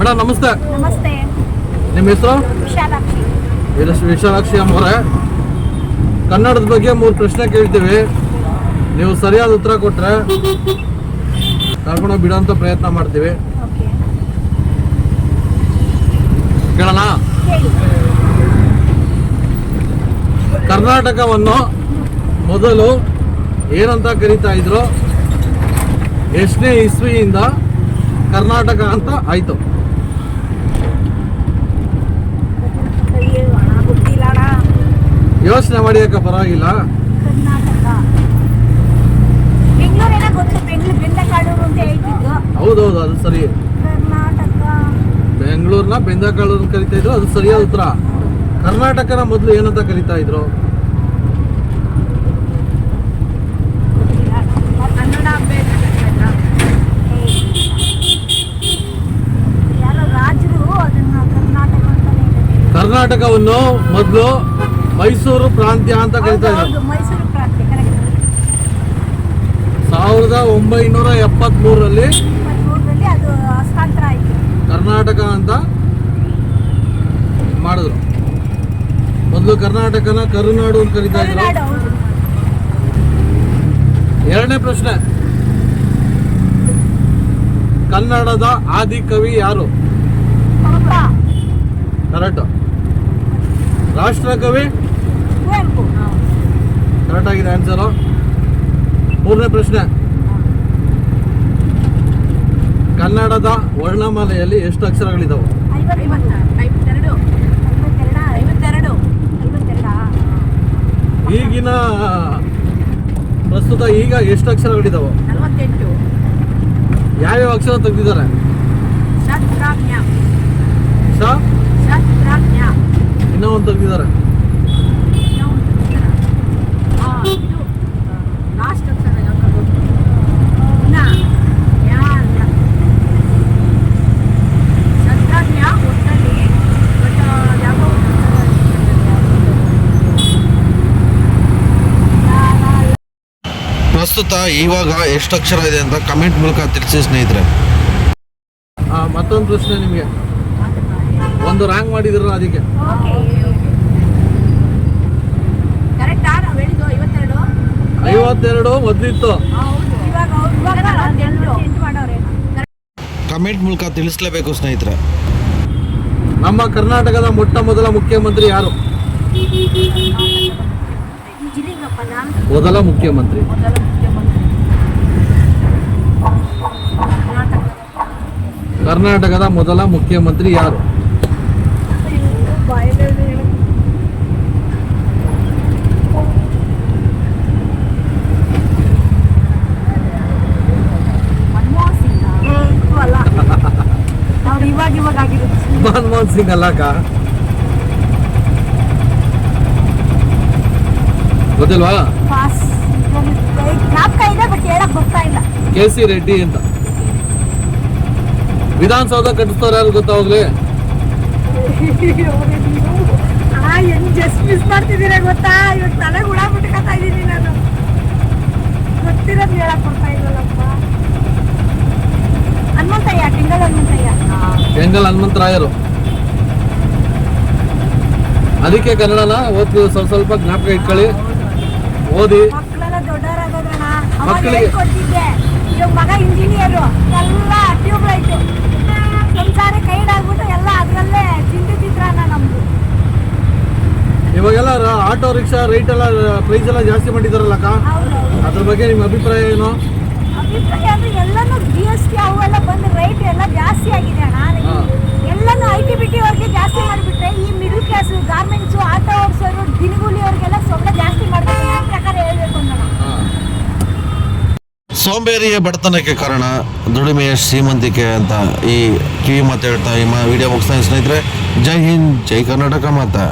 Madam ನಮಸ್ತೆ. ನಮಸ್ತೆ. ನಿಮ್ಮ ಹೆಸರು? ವಿಶಾಲಾಕ್ಷಿ. ವಿಶಾಲಾಕ್ಷಿ ಅಮ್ಮವ್ರೆ, ಕನ್ನಡದ ಬಗ್ಗೆ 3 ಪ್ರಶ್ನೆ ಕೇಳ್ತೀವಿ. ನೀವು ಸರಿಯಾದ ಉತ್ತರ ಕೊಟ್ರೆ ಕರ್ಕೊಂಡೋಗಿ ಬಿಡೋಂಥ ಪ್ರಯತ್ನ ಮಾಡ್ತೀವಿ. ಕೇಳೋಣ? ಕರ್ನಾಟಕವನ್ನು ಮೊದಲು ಏನಂತ ಕರೀತಾ ಇದ್ರು? ಎಷ್ಟನೇ ಇಸ್ವಿಯಿಂದ ಕರ್ನಾಟಕ ಅಂತ ಆಯ್ತು? ಯೋಚನೆ ಮಾಡಿ, ಯಾಕೆ ಪರವಾಗಿಲ್ಲ. ಹೌದೌದು, ಅದು ಸರಿ. ಬೆಂಗಳೂರ್ನ ಬೆಂದಕಾಳು ಅಂತ ಕರಿತಾ ಇದ್ರು, ಅದು ಸರಿಯಾದ ಉತ್ತರ. ಕರ್ನಾಟಕನ ಮೊದಲು ಏನಂತ ಕರಿತಾ ಇದ್ರು? ಕರ್ನಾಟಕವನ್ನು ಮೊದಲು ಮೈಸೂರು ಪ್ರಾಂತ್ಯ ಅಂತ ಕರಿತಾ ಇದ್ರು. 1973ರಲ್ಲಿ ಕರ್ನಾಟಕ ಅಂತ ಮಾಡಿದ್ರು. ಮೊದಲು ಕರ್ನಾಟಕನ ಕರುನಾಡು ಅಂತ ಕರಿತಾ ಇದ್ರು. ಎರಡನೇ ಪ್ರಶ್ನೆ, ಕನ್ನಡದ ಆದಿ ಕವಿ ಯಾರು? ಕರೆಕ್ಟ್. ರಾಷ್ಟ್ರಕವಿ? ಕರೆಕ್ಟ್ ಆಗಿದೆ ಆನ್ಸರು. ಮೂರನೇ ಪ್ರಶ್ನೆ, ಕನ್ನಡದ ವರ್ಣಮಾಲೆಯಲ್ಲಿ ಎಷ್ಟು ಅಕ್ಷರಗಳಿದಾವೆ? ಈಗಿನ ಪ್ರಸ್ತುತ ಈಗ ಎಷ್ಟು ಅಕ್ಷರಗಳಿದಾವೆ? ಯಾವ್ಯಾವ ಅಕ್ಷರ ತೆಗೆದಿದ್ದಾರೆ? ಇನ್ನೂ ಒಂದು ತೆಗೆದಿದ್ದಾರೆ. ಪ್ರಸ್ತುತ ಇವಾಗ ಎಷ್ಟು ಅಕ್ಷರ ಇದೆ ಅಂತ ಕಮೆಂಟ್ ಮೂಲಕ ತಿಳಿಸಿ ಸ್ನೇಹಿತರೆ. ಮತ್ತೊಂದು ಪ್ರಶ್ನೆ ನಿಮಗೆ, ಒಂದು ರ್ಯಾಂಕ್ ಮಾಡಿದಿರ ಅದಕ್ಕೆ. 52 ಮೊದಲಿತ್ತು. ಕಮೆಂಟ್ ಮೂಲಕ ತಿಳಿಸ್ಲೇಬೇಕು ಸ್ನೇಹಿತರೆ. ನಮ್ಮ ಕರ್ನಾಟಕದ ಮೊಟ್ಟ ಮೊದಲ ಮುಖ್ಯಮಂತ್ರಿ ಯಾರು? ಮೊದಲ ಮುಖ್ಯಮಂತ್ರಿ ಕರ್ನಾಟಕದ ಮೊದಲ ಮುಖ್ಯಮಂತ್ರಿ ಯಾರು? ಮನಮೋಹನ್ ಸಿಂಗ್ ಅಲ್ಲಕ್ಕ, ಗೊತ್ತಿಲ್ವಾ? KC ರೆಡ್ಡಿ ಅಂತ. ವಿಧಾನಸೌಧ ಕಟ್ಟಿಸ್ತವ್ರು ಯಾರು ಗೊತ್ತಾ? ಹೋಗ್ಲಿ, ಮಿಸ್ ಮಾಡ್ತಿದ್ದೀರಾ ಗೊತ್ತಾ? ಇವತ್ತು ತಲೆ ಹುಳ ಬಿಟ್ಕೊತಾ ಇದ್ದೀನಿ ನಾನು. ಗೊತ್ತಿರೋದು ಹೇಳಕ್ ಕೊಡ್ತಾ ಇಲ್ಲಪ್ಪ. ಹನುಮಂತಯ್ಯ, ಕೆಂಗಲ್ ಹನುಮಂತರಾಯರು. ಅದಕ್ಕೆ ಕನ್ನಡನ ಓದ್ತೀವಿ, ಸ್ವಲ್ಪ ಜ್ಞಾಪಕ ಇಟ್ಕೊಳ್ಳಿ, ಓದಿ. ಮಕ್ಕಳೆಲ್ಲ ದೊಡ್ಡವರಾಗೋದ್ರಣ. ಮಕ್ಕಳಿಗೆ ಮಗ ಇಂಜಿನಿಯರ್, ಎಲ್ಲ ಟ್ಯೂಬ್ಲೈಟ್ ಸಂಸಾರ ಕೈಡಾಗ್ಬಿಟ್ಟು ಎಲ್ಲ ಅದ್ರಲ್ಲೇ ಚಿಂತಿದ್ರಾನ ನಮ್ದು. ಇವಾಗೆಲ್ಲ ಆಟೋ ರಿಕ್ಷಾ ರೈಟ್ ಎಲ್ಲ ಪ್ರೈಸ್ ಎಲ್ಲ ಜಾಸ್ತಿ ಮಾಡಿದಾರಲ್ಲಕ್ಕ, ಅದ್ರ ಬಗ್ಗೆ ನಿಮ್ಮ ಅಭಿಪ್ರಾಯ ಏನು? ಅಭಿಪ್ರಾಯ ಅಂದ್ರೆ ಎಲ್ಲಾನು GST ಅವೆಲ್ಲ ಬಂದು ರೈಟ್ ಎಲ್ಲ ಜಾಸ್ತಿ ಆಗಿದೆ ಅಣ್ಣ. ಎಲ್ಲಾನು IT/BT ಅವ್ರಿಗೆ ಜಾಸ್ತಿ ಮಾಡಿಬಿಟ್ರೆ ಈ ಮಿಡಲ್ ಕ್ಲಾಸ್ ಗಾರ್ಮೆಂಟ್ಸು, ಆಟೋ ಓಡಿಸೋರು, ದಿನಗೂಲಿ ಅವ್ರಿಗೆಲ್ಲ ಸ್ವಲ್ಪ ಜಾಸ್ತಿ ಮಾಡ್ಬೇಕು. ನನ್ನ ಪ್ರಕಾರ ಹೇಳ್ಬೇಕು ಅಂದ್ರೆ ಸೋಂಬೇರಿಯ ಬಡತನಕ್ಕೆ ಕಾರಣ ದುಡಿಮೆಯ ಶ್ರೀಮಂತಿಕೆ ಅಂತ ಈ ಕಿವಿ ಮಾತು ಹೇಳ್ತಾ ಈ ವಿಡಿಯೋ ಮುಗಿಸ್ತಾ ಸ್ನೇಹಿತರೆ. ಜೈ ಹಿಂದ್, ಜೈ ಕರ್ನಾಟಕ ಮಾತಾ.